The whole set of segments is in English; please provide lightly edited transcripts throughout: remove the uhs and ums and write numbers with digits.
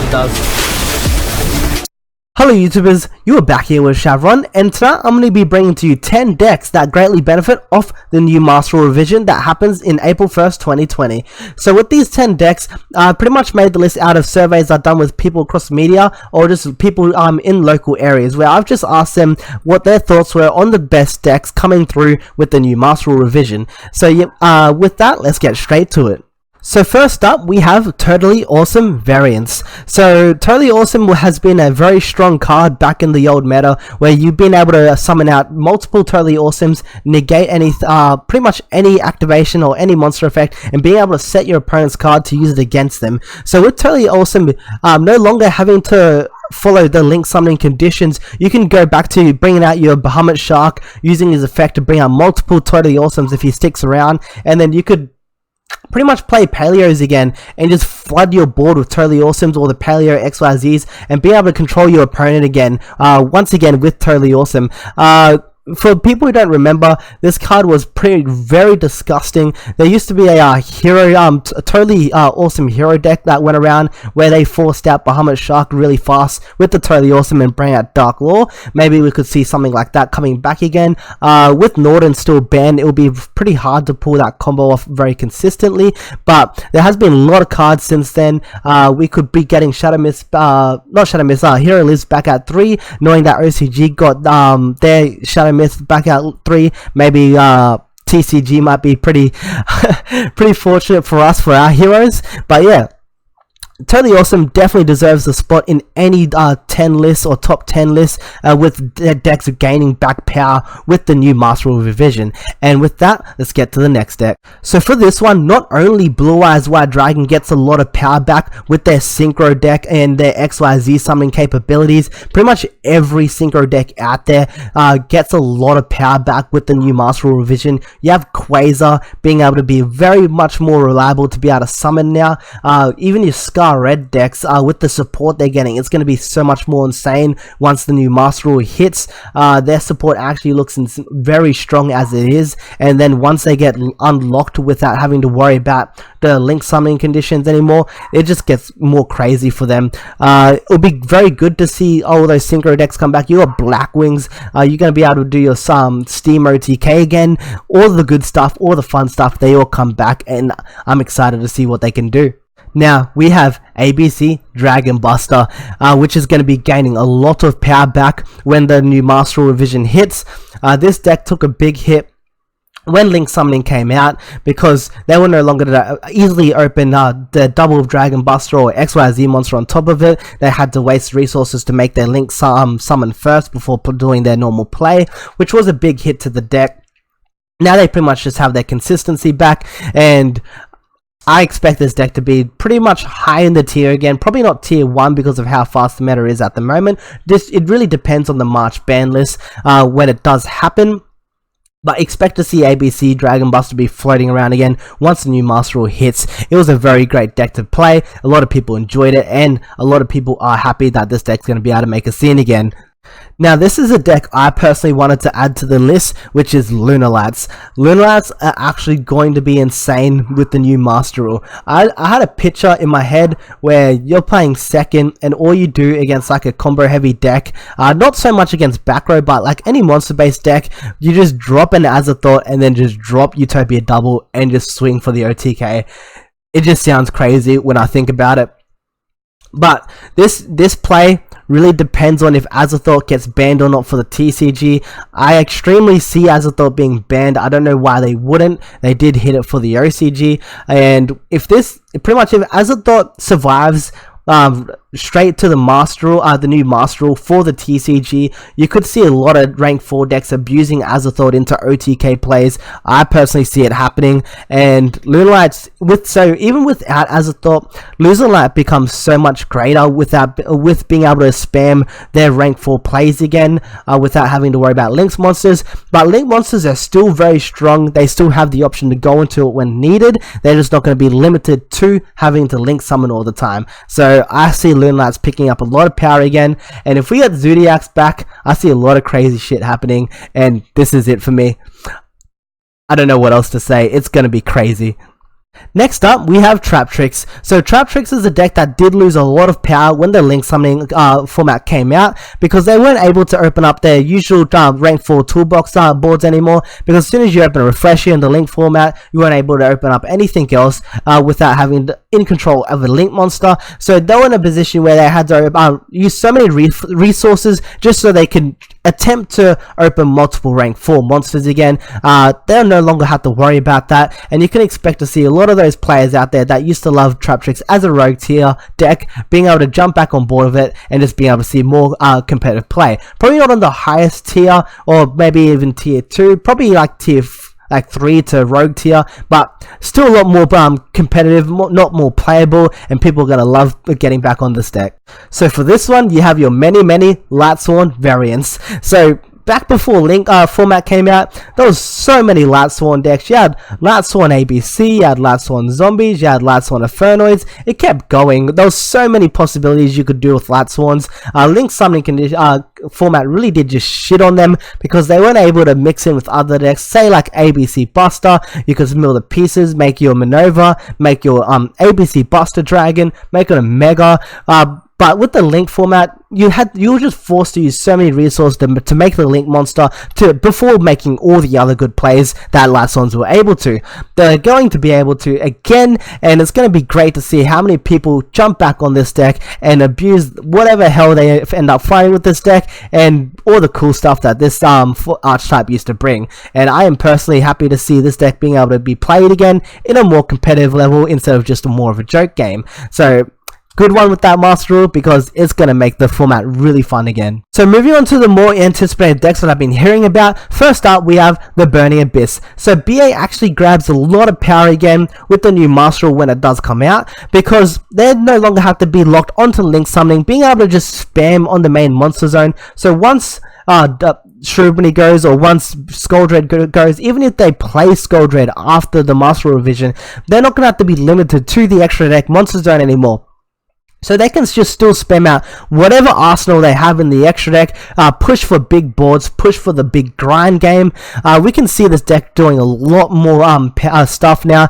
it does. Hello YouTubers, you are back here with Shavron, and today I'm going to be bringing to you 10 decks that greatly benefit off the new Master Rule revision that happens in April 1st, 2020. So with these 10 decks, I pretty much made the list out of surveys I've done with people across media or just people in local areas, where I've just asked them what their thoughts were on the best decks coming through with the new Master Rule revision. So with that, let's get straight to it. So first up, we have Totally Awesome variants. So Totally Awesome has been a very strong card back in the old meta, where you've been able to summon out multiple Totally Awesomes, negate any pretty much any activation or any monster effect, and being able to set your opponent's card to use it against them. So with Totally Awesome, no longer having to follow the link summoning conditions, you can go back to bringing out your Bahamut Shark, using his effect to bring out multiple Totally Awesomes if he sticks around, and then you could pretty much play Paleos again and just flood your board with Totally Awesomes or the Paleo XYZs and be able to control your opponent again, once again with Totally Awesome. For people who don't remember, this card was very disgusting. There used to be a hero, Totally Awesome hero deck that went around where they forced out Bahamut Shark really fast with the Totally Awesome and bring out Dark Law. Maybe we could see something like that coming back again. With Norden still banned, it will be pretty hard to pull that combo off very consistently, but there has been a lot of cards since then. We could be getting Shadow Mist, not Shadow Mist, Hero Lives back at 3, knowing that OCG got their Shadow Mist back at 3. Maybe TCG might be pretty pretty fortunate for us for our heroes, but yeah, Totally Awesome definitely deserves a spot in any 10 lists or top 10 lists, with decks gaining back power with the new Master Rule revision. And with that, let's get to the next deck. So for this one, not only Blue Eyes White Dragon gets a lot of power back with their Synchro deck and their XYZ summoning capabilities, pretty much every Synchro deck out there gets a lot of power back with the new Master Rule revision. You have Quasar being able to be very much more reliable to be able to summon now. Even your Scar Red decks, with the support they're getting, it's going to be so much more insane once the new Master Rule hits. Their support actually looks very strong as it is, and then once they get unlocked without having to worry about the link summoning conditions anymore, it just gets more crazy for them. It'll be very good to see all those Synchro decks come back. You got Black Wings, you're going to be able to do your Steam OTK again, all the good stuff, all the fun stuff, they all come back, and I'm excited to see what they can do. Now, we have ABC Dragon Buster, which is going to be gaining a lot of power back when the new Master Rule revision hits. This deck took a big hit when Link Summoning came out, because they were no longer easily open the double Dragon Buster or XYZ monster on top of it. They had to waste resources to make their Link summon first before doing their normal play, which was a big hit to the deck. Now they pretty much just have their consistency back, and I expect this deck to be pretty much high in the tier again. Probably not tier 1 because of how fast the meta is at the moment. It really depends on the March ban list when it does happen. But expect to see ABC Dragon Buster be floating around again once the new Master Rule hits. It was a very great deck to play. A lot of people enjoyed it, and a lot of people are happy that this deck's going to be able to make a scene again. Now, this is a deck I personally wanted to add to the list, which is Lunalights. Lunalights are actually going to be insane with the new Master Rule. I had a picture in my head where you're playing second, and all you do against like a combo heavy deck, not so much against back row, but like any monster based deck, you just drop an Azathoth and then just drop Utopia double and just swing for the OTK. It just sounds crazy when I think about it. But this play really depends on if Azathoth gets banned or not for the TCG. I extremely see Azathoth being banned. I don't know why they wouldn't. They did hit it for the OCG, and if Azathoth survives straight to the Master Rule, the new Master Rule for the TCG, you could see a lot of rank 4 decks abusing Azathoth into OTK plays. I personally see it happening, and Lunalights, even without Azathoth, Lunalight becomes so much greater with being able to spam their rank 4 plays again, without having to worry about Link's monsters. But Link monsters are still very strong. They still have the option to go into it when needed. They're just not going to be limited to having to Link summon all the time. So I see Lunalights picking up a lot of power again, and if we get Zodiacs back, I see a lot of crazy shit happening, and this is it for me. I don't know what else to say. It's gonna be crazy. Next up, we have Traptrix. So Traptrix is a deck that did lose a lot of power when the Link Summoning format came out, because they weren't able to open up their usual rank 4 toolbox boards anymore, because as soon as you open a Refresher in the Link format, you weren't able to open up anything else without having in control of a Link monster. So they were in a position where they had to use so many resources just so they could attempt to open multiple rank 4 monsters again. They'll no longer have to worry about that, and you can expect to see a lot of those players out there that used to love Traptrix as a rogue tier deck being able to jump back on board with it and just being able to see more competitive play. Probably not on the highest tier, or maybe even tier 2, probably like tier 3 to rogue tier, but still a lot more competitive, not more playable, and people are going to love getting back on this deck. So for this one, you have your many Lightsworn variants. So back before Link format came out, there was so many Lightsworn decks. You had Lightsworn ABC, you had Lightsworn Zombies, you had Lightsworn Infernoids. It kept going. There was so many possibilities you could do with Lightsworns. Link Summoning format really did just shit on them because they weren't able to mix in with other decks. Say like ABC Buster, you could mill the pieces, make your Minerva, make your ABC Buster Dragon, make it a Mega. But with the Link format, you were just forced to use so many resources to make the Link monster before making all the other good plays that Lightsworns were able to. They're going to be able to again, and it's going to be great to see how many people jump back on this deck and abuse whatever hell they end up fighting with this deck and all the cool stuff that this archetype used to bring. And I am personally happy to see this deck being able to be played again in a more competitive level instead of just more of a joke game. So good one with that master rule, because it's going to make the format really fun again. So moving on to the more anticipated decks that I've been hearing about. First up, we have the Burning Abyss. So BA actually grabs a lot of power again with the new master rule when it does come out, because they no longer have to be locked onto Link Summoning, being able to just spam on the main monster zone. So once Shrubney goes, or once Skuldred goes, even if they play Skuldred after the master revision, they're not going to have to be limited to the extra deck monster zone anymore. So they can just still spam out whatever arsenal they have in the extra deck, push for big boards, push for the big grind game. We can see this deck doing a lot more stuff now.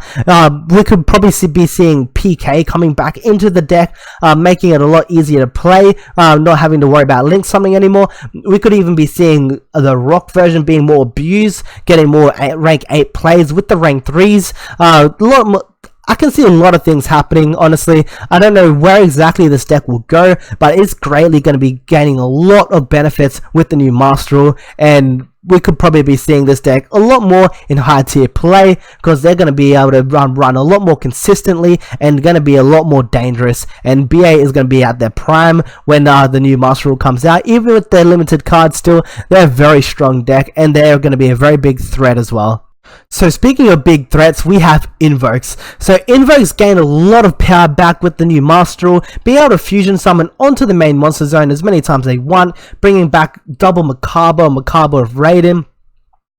We could probably be seeing PK coming back into the deck, making it a lot easier to play, not having to worry about Link Summoning anymore. We could even be seeing the Rock version being more abused, getting more rank 8 plays with the rank 3s. A lot more. I can see a lot of things happening, honestly. I don't know where exactly this deck will go, but it's greatly going to be gaining a lot of benefits with the new master rule, and we could probably be seeing this deck a lot more in high tier play, because they're going to be able to run a lot more consistently and going to be a lot more dangerous, and BA is going to be at their prime when the new master rule comes out. Even with their limited cards still, they're a very strong deck, and they're going to be a very big threat as well. So speaking of big threats, we have Invokes. So Invokes gain a lot of power back with the new master rule, being able to fusion summon onto the main monster zone as many times as they want, bringing back double Macabre of Raiden.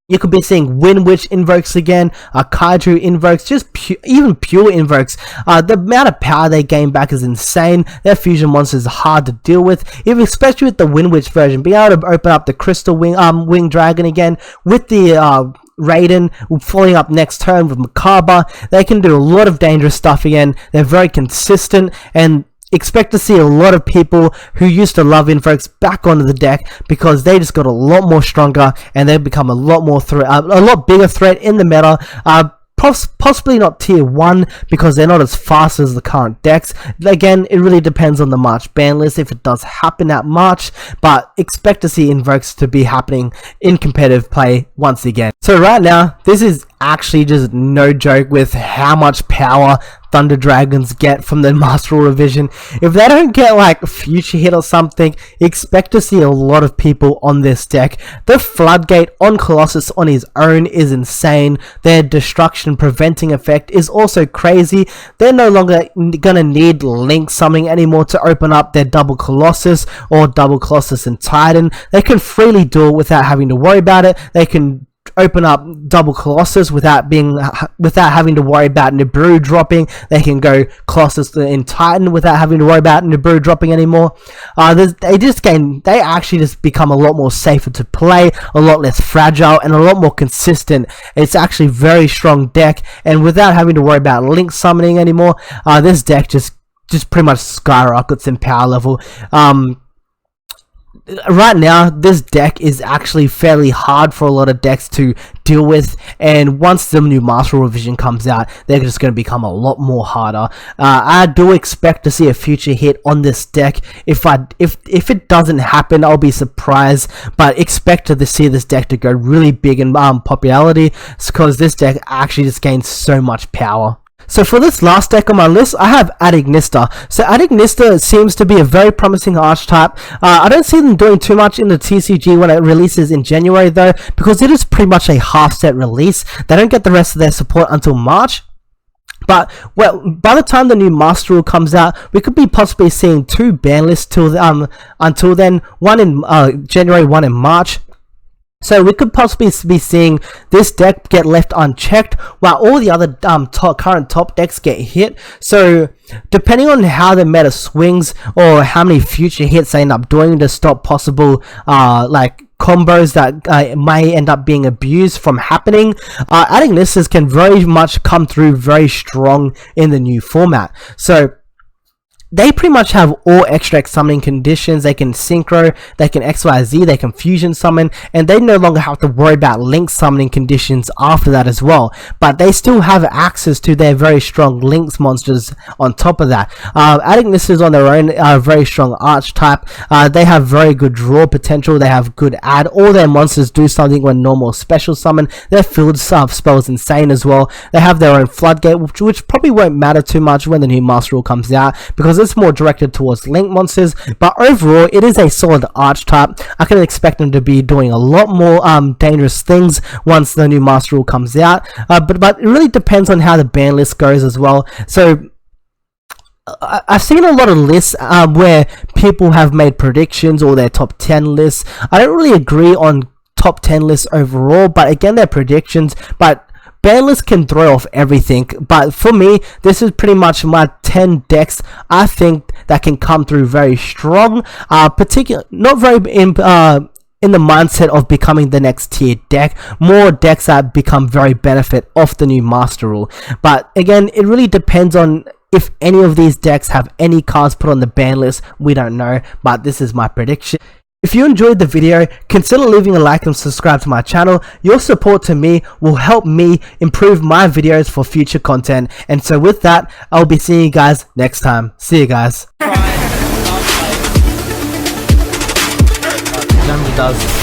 You could be seeing Wind Witch Invokes again, Kaiju Invokes, just even pure Invokes. The amount of power they gain back is insane. Their fusion monsters are hard to deal with, especially with the Wind Witch version. Being able to open up the Crystal Wing Dragon again with the Raiden following up next turn with Macabre. They can do a lot of dangerous stuff again. They're very consistent, and expect to see a lot of people who used to love Invokes back onto the deck, because they just got a lot more stronger and they've become a lot more a lot bigger threat in the meta. Possibly not tier 1 because they're not as fast as the current decks. Again, it really depends on the March ban list if it does happen at March, but expect to see Invokes to be happening in competitive play once again. So right now, this is actually just no joke with how much power Thunder Dragons get from the Master Rule revision. If they don't get like Future Hit or something, expect to see a lot of people on this deck. The Floodgate on Colossus on his own is insane. Their destruction preventing effect is also crazy. They're no longer gonna need Link Summoning anymore to open up their double Colossus or double Colossus and Titan. They can freely do it without having to worry about it. They can open up double Colossus without having to worry about Nibiru dropping. They can go Colossus in Titan without having to worry about Nibiru dropping anymore. They actually just become a lot more safer to play, a lot less fragile, and a lot more consistent. It's actually a very strong deck, and without having to worry about link summoning anymore, this deck just pretty much skyrockets in power level. Right now, this deck is actually fairly hard for a lot of decks to deal with, and once the new Master Revision comes out, they're just going to become a lot more harder. I do expect to see a future hit on this deck. If it doesn't happen, I'll be surprised, but expect to see this deck to go really big in popularity, because this deck actually just gains so much power. So for this last deck on my list, I have Adignista. So Adignista seems to be a very promising archetype. I don't see them doing too much in the TCG when it releases in January though, because it is pretty much a half set release. They don't get the rest of their support until March. But, well, by the time the new Master Rule comes out, we could be possibly seeing 2 ban lists until then, one in January, one in March. So we could possibly be seeing this deck get left unchecked while all the other current top decks get hit. So depending on how the meta swings or how many future hits they end up doing to stop possible combos that may end up being abused from happening, Adignistas can very much come through very strong in the new format. So they pretty much have all extra summoning conditions. They can synchro, they can XYZ, they can fusion summon, and they no longer have to worry about link summoning conditions after that as well. But they still have access to their very strong links monsters on top of that. Adignistas on their own are a very strong archetype. They have very good draw potential, they have good add. All their monsters do something when normal special summon. Their field spells insane as well. They have their own floodgate, which probably won't matter too much when the new Master Rule comes out, because it's more directed towards link monsters. But overall, it is a solid archetype. I can expect them to be doing a lot more dangerous things once the new Master Rule comes out. But it really depends on how the ban list goes as well. So I've seen a lot of lists where people have made predictions or their top 10 lists. I don't really agree on top 10 lists overall, but again, they're predictions. But ban lists can throw off everything, but for me, this is pretty much my 10 decks I think that can come through very strong, not very in the mindset of becoming the next tier deck, more decks that become very benefit off the new Master Rule. But again, it really depends on if any of these decks have any cards put on the ban list. We don't know, but this is my prediction. If you enjoyed the video, consider leaving a like and subscribe to my channel. Your support to me will help me improve my videos for future content. And so with that, I'll be seeing you guys next time. See you guys. Does